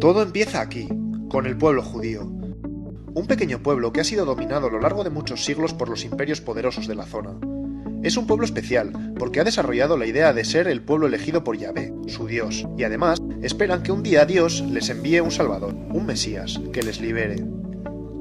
Todo empieza aquí, con el pueblo judío. Un pequeño pueblo que ha sido dominado a lo largo de muchos siglos por los imperios poderosos de la zona. Es un pueblo especial porque ha desarrollado la idea de ser el pueblo elegido por Yahvé, su Dios, y además esperan que un día Dios les envíe un Salvador, un Mesías, que les libere.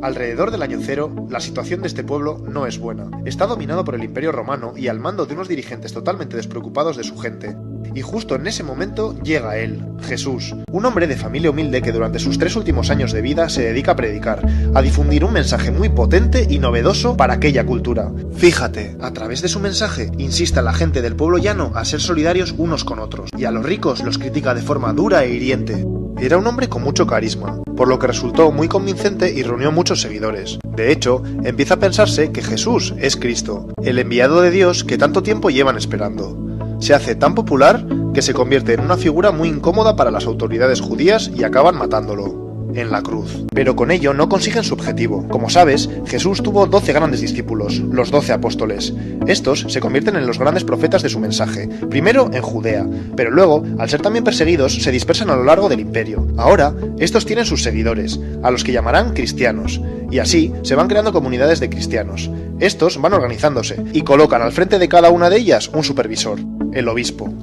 Alrededor del año cero, la situación de este pueblo no es buena. Está dominado por el Imperio Romano y al mando de unos dirigentes totalmente despreocupados de su gente. Y justo en ese momento llega él, Jesús, un hombre de familia humilde que durante sus 3 últimos años de vida se dedica a predicar, a difundir un mensaje muy potente y novedoso para aquella cultura. Fíjate, a través de su mensaje insiste a la gente del pueblo llano a ser solidarios unos con otros, y a los ricos los critica de forma dura e hiriente. Era un hombre con mucho carisma, por lo que resultó muy convincente y reunió muchos seguidores. De hecho, empieza a pensarse que Jesús es Cristo, el enviado de Dios que tanto tiempo llevan esperando. Se hace tan popular que se convierte en una figura muy incómoda para las autoridades judías y acaban matándolo en la cruz. Pero con ello no consiguen su objetivo. Como sabes, Jesús tuvo 12 grandes discípulos, los 12 apóstoles. Estos se convierten en los grandes profetas de su mensaje, primero en Judea, pero luego, al ser también perseguidos, se dispersan a lo largo del imperio. Ahora, estos tienen sus seguidores, a los que llamarán cristianos, y así se van creando comunidades de cristianos. Estos van organizándose y colocan al frente de cada una de ellas un supervisor, el obispo.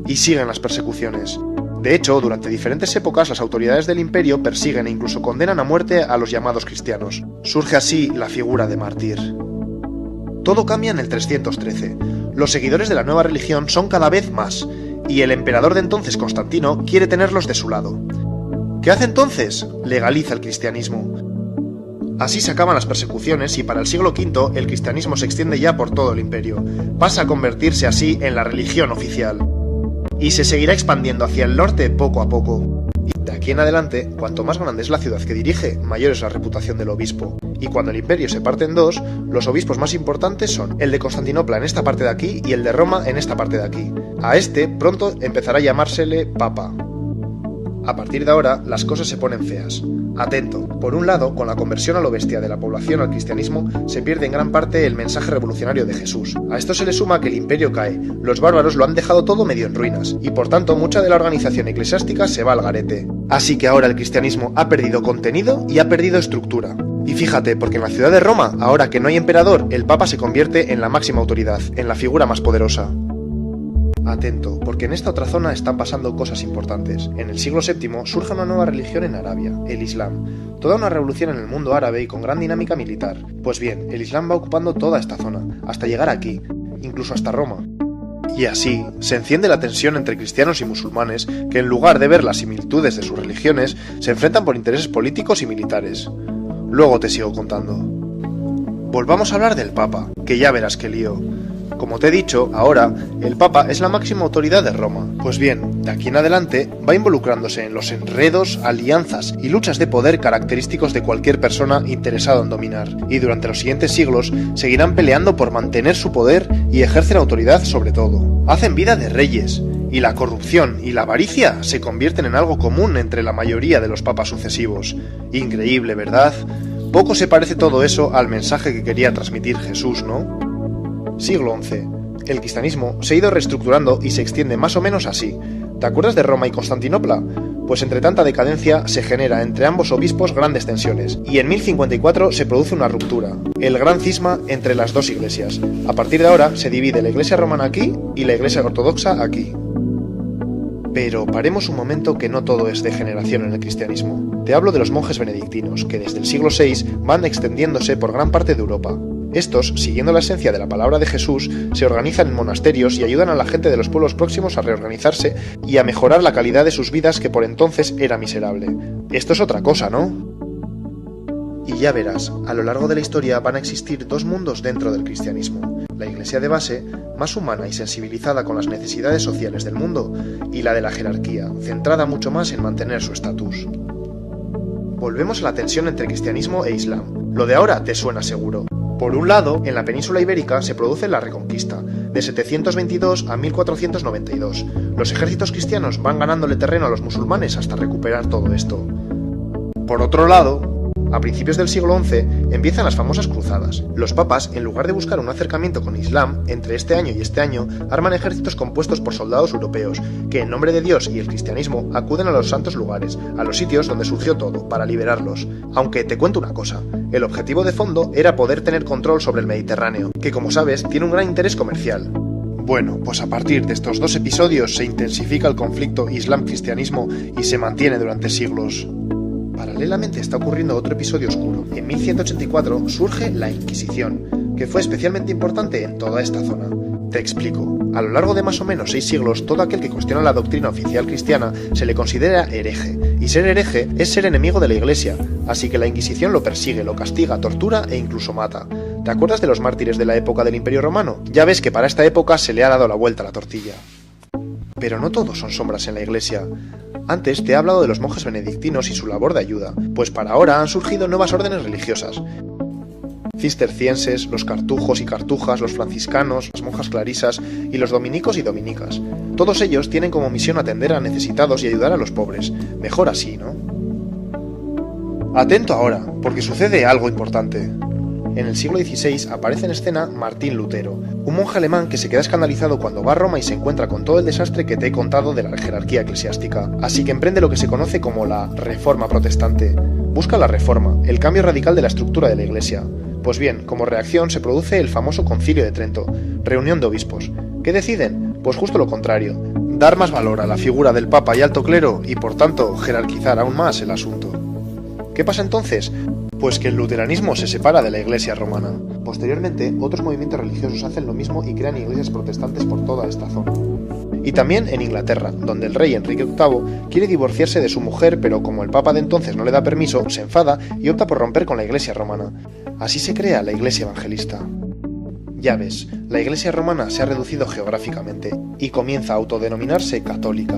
Y siguen las persecuciones. De hecho, durante diferentes épocas las autoridades del imperio persiguen e incluso condenan a muerte a los llamados cristianos. Surge así la figura de mártir. Todo cambia en el 313. Los seguidores de la nueva religión son cada vez más, y el emperador de entonces, Constantino, quiere tenerlos de su lado. ¿Qué hace entonces? Legaliza el cristianismo. Así se acaban las persecuciones y para el siglo V el cristianismo se extiende ya por todo el imperio. Pasa a convertirse así en la religión oficial. Y se seguirá expandiendo hacia el norte poco a poco. Y de aquí en adelante, cuanto más grande es la ciudad que dirige, mayor es la reputación del obispo. Y cuando el imperio se parte en dos, los obispos más importantes son el de Constantinopla en esta parte de aquí y el de Roma en esta parte de aquí. A este pronto empezará a llamársele Papa. A partir de ahora, las cosas se ponen feas. Atento, por un lado, con la conversión a lo bestia de la población al cristianismo, se pierde en gran parte el mensaje revolucionario de Jesús. A esto se le suma que el imperio cae, los bárbaros lo han dejado todo medio en ruinas, y por tanto mucha de la organización eclesiástica se va al garete. Así que ahora el cristianismo ha perdido contenido y ha perdido estructura. Y fíjate, porque en la ciudad de Roma, ahora que no hay emperador, el Papa se convierte en la máxima autoridad, en la figura más poderosa. Atento, porque en esta otra zona están pasando cosas importantes. En el siglo VII surge una nueva religión en Arabia, el Islam. Toda una revolución en el mundo árabe y con gran dinámica militar. Pues bien, el Islam va ocupando toda esta zona, hasta llegar aquí, incluso hasta Roma. Y así, se enciende la tensión entre cristianos y musulmanes, que en lugar de ver las similitudes de sus religiones, se enfrentan por intereses políticos y militares. Luego te sigo contando. Volvamos a hablar del Papa, que ya verás qué lío. Como te he dicho, ahora, el Papa es la máxima autoridad de Roma. Pues bien, de aquí en adelante, va involucrándose en los enredos, alianzas y luchas de poder característicos de cualquier persona interesada en dominar. Y durante los siguientes siglos, seguirán peleando por mantener su poder y ejercer autoridad sobre todo. Hacen vida de reyes, y la corrupción y la avaricia se convierten en algo común entre la mayoría de los papas sucesivos. Increíble, ¿verdad? Poco se parece todo eso al mensaje que quería transmitir Jesús, ¿no? Siglo XI. El cristianismo se ha ido reestructurando y se extiende más o menos así. ¿Te acuerdas de Roma y Constantinopla? Pues entre tanta decadencia se genera entre ambos obispos grandes tensiones, y en 1054 se produce una ruptura, el gran cisma entre las dos iglesias. A partir de ahora se divide la iglesia romana aquí y la iglesia ortodoxa aquí. Pero paremos un momento, que no todo es degeneración en el cristianismo. Te hablo de los monjes benedictinos, que desde el siglo VI van extendiéndose por gran parte de Europa. Estos, siguiendo la esencia de la palabra de Jesús, se organizan en monasterios y ayudan a la gente de los pueblos próximos a reorganizarse y a mejorar la calidad de sus vidas, que por entonces era miserable. Esto es otra cosa, ¿no? Y ya verás, a lo largo de la historia van a existir dos mundos dentro del cristianismo. La iglesia de base, más humana y sensibilizada con las necesidades sociales del mundo, y la de la jerarquía, centrada mucho más en mantener su estatus. Volvemos a la tensión entre cristianismo e islam. Lo de ahora te suena seguro. Por un lado, en la península ibérica se produce la Reconquista, de 722 a 1492. Los ejércitos cristianos van ganándole terreno a los musulmanes hasta recuperar todo esto. Por otro lado, A principios del siglo XI empiezan las famosas cruzadas. Los papas, en lugar de buscar un acercamiento con Islam, entre este año y este año, arman ejércitos compuestos por soldados europeos, que en nombre de Dios y el cristianismo acuden a los santos lugares, a los sitios donde surgió todo, para liberarlos. Aunque te cuento una cosa, el objetivo de fondo era poder tener control sobre el Mediterráneo, que como sabes tiene un gran interés comercial. Bueno, pues a partir de estos 2 episodios se intensifica el conflicto Islam-cristianismo y se mantiene durante siglos. Paralelamente está ocurriendo otro episodio oscuro. En 1184 surge la Inquisición, que fue especialmente importante en toda esta zona. Te explico. A lo largo de más o menos 6 siglos, todo aquel que cuestiona la doctrina oficial cristiana se le considera hereje, y ser hereje es ser enemigo de la Iglesia, así que la Inquisición lo persigue, lo castiga, tortura e incluso mata. ¿Te acuerdas de los mártires de la época del Imperio Romano? Ya ves que para esta época se le ha dado la vuelta a la tortilla. Pero no todos son sombras en la Iglesia. Antes te he hablado de los monjes benedictinos y su labor de ayuda, pues para ahora han surgido nuevas órdenes religiosas. Cistercienses, los cartujos y cartujas, los franciscanos, las monjas clarisas y los dominicos y dominicas. Todos ellos tienen como misión atender a necesitados y ayudar a los pobres. Mejor así, ¿no? Atento ahora, porque sucede algo importante. En el siglo XVI aparece en escena Martín Lutero, un monje alemán que se queda escandalizado cuando va a Roma y se encuentra con todo el desastre que te he contado de la jerarquía eclesiástica, así que emprende lo que se conoce como la Reforma Protestante. Busca la reforma, el cambio radical de la estructura de la Iglesia. Pues bien, como reacción se produce el famoso Concilio de Trento, reunión de obispos. ¿Qué deciden? Pues justo lo contrario, dar más valor a la figura del Papa y alto clero y por tanto jerarquizar aún más el asunto. ¿Qué pasa entonces? Pues que el luteranismo se separa de la Iglesia romana. Posteriormente, otros movimientos religiosos hacen lo mismo y crean iglesias protestantes por toda esta zona. Y también en Inglaterra, donde el rey Enrique VIII quiere divorciarse de su mujer, pero como el Papa de entonces no le da permiso, se enfada y opta por romper con la Iglesia romana. Así se crea la Iglesia evangelista. Ya ves, la Iglesia romana se ha reducido geográficamente y comienza a autodenominarse católica.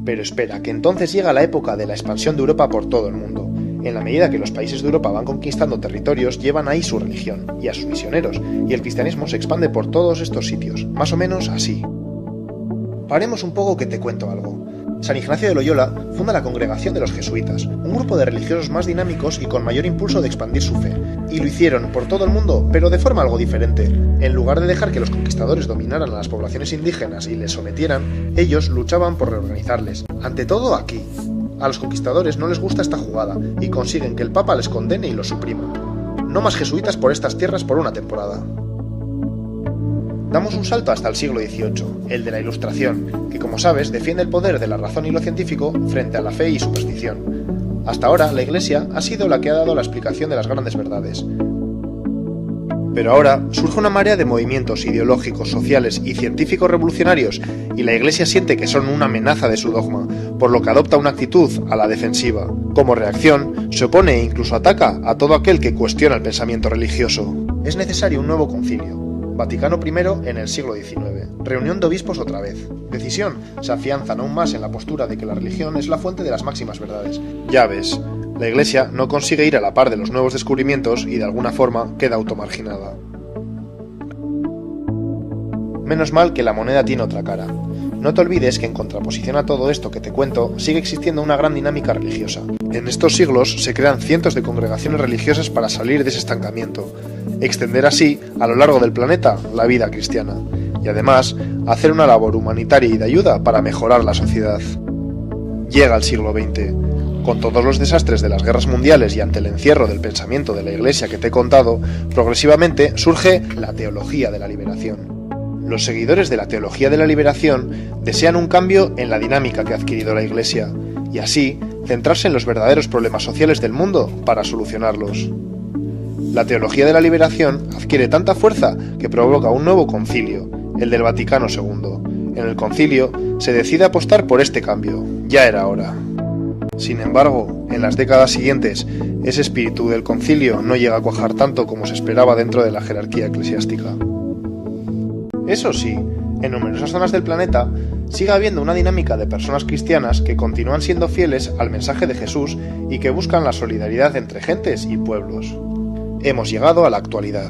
Pero espera, que entonces llega la época de la expansión de Europa por todo el mundo. En la medida que los países de Europa van conquistando territorios, llevan ahí su religión y a sus misioneros, y el cristianismo se expande por todos estos sitios, más o menos así. Paremos un poco que te cuento algo. San Ignacio de Loyola funda la Congregación de los Jesuitas, un grupo de religiosos más dinámicos y con mayor impulso de expandir su fe. Y lo hicieron por todo el mundo, pero de forma algo diferente. En lugar de dejar que los conquistadores dominaran a las poblaciones indígenas y les sometieran, ellos luchaban por reorganizarles. Ante todo aquí. A los conquistadores no les gusta esta jugada y consiguen que el Papa les condene y los suprima. No más jesuitas por estas tierras por una temporada. Damos un salto hasta el siglo XVIII, el de la Ilustración, que como sabes defiende el poder de la razón y lo científico frente a la fe y superstición. Hasta ahora la Iglesia ha sido la que ha dado la explicación de las grandes verdades. Pero ahora surge una marea de movimientos ideológicos, sociales y científicos revolucionarios y la Iglesia siente que son una amenaza de su dogma, por lo que adopta una actitud a la defensiva. Como reacción, se opone e incluso ataca a todo aquel que cuestiona el pensamiento religioso. Es necesario un nuevo concilio. Vaticano I en el siglo XIX. Reunión de obispos otra vez. Decisión, se afianzan aún más en la postura de que la religión es la fuente de las máximas verdades. Ya ves, la Iglesia no consigue ir a la par de los nuevos descubrimientos y de alguna forma queda automarginada. Menos mal que la moneda tiene otra cara. No te olvides que en contraposición a todo esto que te cuento, sigue existiendo una gran dinámica religiosa. En estos siglos se crean cientos de congregaciones religiosas para salir de ese estancamiento, extender así, a lo largo del planeta, la vida cristiana, y además, hacer una labor humanitaria y de ayuda para mejorar la sociedad. Llega el siglo XX. Con todos los desastres de las guerras mundiales y ante el encierro del pensamiento de la Iglesia que te he contado, progresivamente surge la teología de la liberación. Los seguidores de la teología de la liberación desean un cambio en la dinámica que ha adquirido la Iglesia, y así centrarse en los verdaderos problemas sociales del mundo para solucionarlos. La teología de la liberación adquiere tanta fuerza que provoca un nuevo concilio, el del Vaticano II. En el concilio se decide apostar por este cambio, ya era hora. Sin embargo, en las décadas siguientes, ese espíritu del concilio no llega a cuajar tanto como se esperaba dentro de la jerarquía eclesiástica. Eso sí, en numerosas zonas del planeta sigue habiendo una dinámica de personas cristianas que continúan siendo fieles al mensaje de Jesús y que buscan la solidaridad entre gentes y pueblos. Hemos llegado a la actualidad.